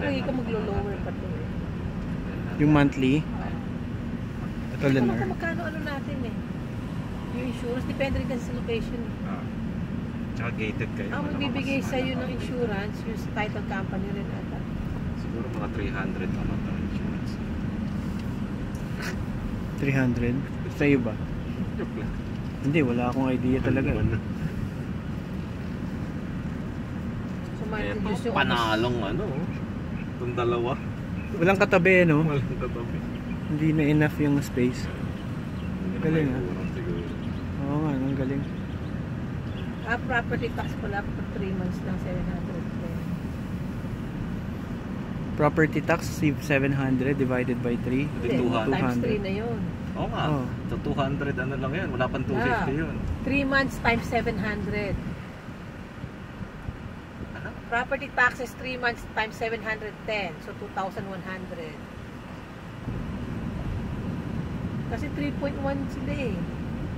Lagi ka maglo-lower pa to. Yung monthly. Ito Ito Lennar. magkano ano natin eh. Yung insurance, depende rin kasi sa location. Tsaka gated kayo. Ang magbibigay sa'yo ng insurance, yung title company rin ata. Siguro mga 300 naman ang insurance. 300. Sa'yo ba? Joke lang. Hindi, wala akong idea talaga. So, monthly Eto, dues yung panalong ano. Itong dalawa. Walang katabi, no? Walang tatabi. Hindi na enough yung space. Galing, ah. Siguro. Oo nga, ang galing. property tax pala for 3 months lang 700. Property tax, 700 divided by 3. Hindi, Hindi, 200. times 3 na yun. Oo nga. Oh. So 200 ano lang yan. Wala pang 250 yun. 3 months times 700. Ano? Property taxes 3 months times 710. So 2,100. Kasi 3.1 sila eh.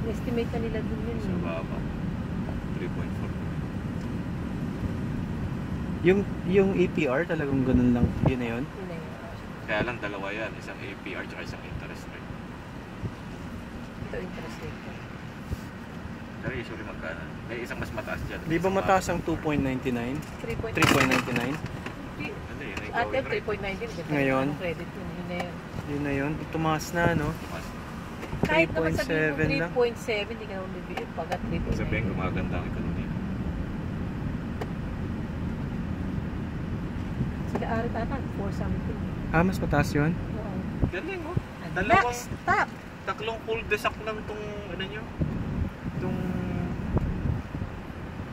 Estimate na nila dun yun. So baba. 3.4. Yung APR talagang ganun lang. Yun na yun. Yun na yun. Kaya lang dalawa yan. Isang APR tsaka isang interest rate. Ito interest rate. Pero usually magkano? May isang mas mataas dyan. Di ba mataas ang 2.99? 3.99? 3.9. Ano yun? Ate, 3.19. Ngayon? Credit yun. Yun na yun. Yun na yun. Tumaas na, no? Kahit naman sabihin 3.7 lang. mo 3.7, hindi ka naman bibigyan pagkat 3.9. Sabihin gumaganda ang ekonomiya. Sila ari tata, 4 something. Ah, mas mataas yun? Oo. Galing oh. Next, stop! Taklong cul-de-sac lang itong ano nyo. Itong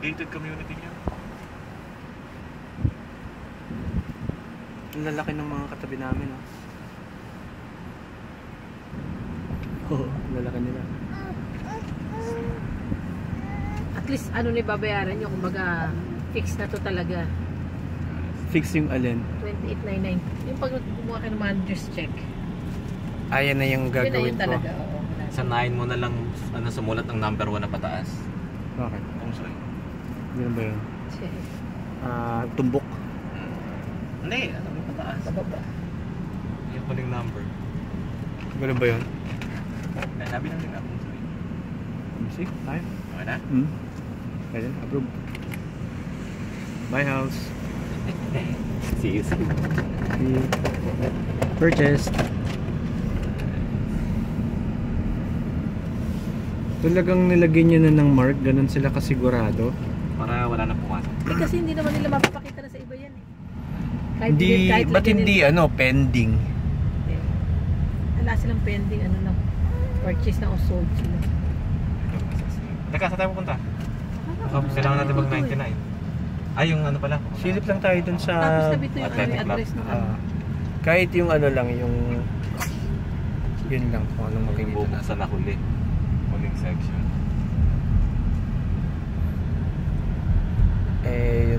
gated community nyo. Ang lalaki ng mga katabi namin, oh. Oo, ang lalaki nila. At least ano ni babayaran nyo, kumbaga fix na to talaga. Fix yung alin. 28.99. Yung pag kumuha ka ng manager's check. Ayan na yung Yun na gagawin yun ko. talaga. Oo. Sa 9 mo na lang ano, sumulat ng number 1 na pataas. Bakit? Kung sa'yo. Ganun ba yun? Check. Tumbok. Hindi, ano yung pataas? Bababa. Yung huling number. Ganun ba yun? Eh, sabi lang din ako sa'yo. Let me see. Tayo. Okay na? Pwede na. Approve. Buy house. See you soon. Purchased. Talagang nilagyan nyo na ng mark, ganun sila kasigurado. Para wala na pumasok. Eh, kasi hindi naman nila mapapakita na sa iba yan eh. Kahit Hindi, ba't lagyan hindi nila- pending? Eh, wala silang pending ano lang. Purchase na o sold sila. Teka, saan tayo pupunta? Kailangan natin mag 99. Ay, yung ano pala. Silip lang tayo dun sa... Tapos sabi ito yung ano, Athletic yung address ng ano. kahit yung ano lang, yung... Yun lang kung anong makikita natin. Bubuksan na huli. Huling section. Eh,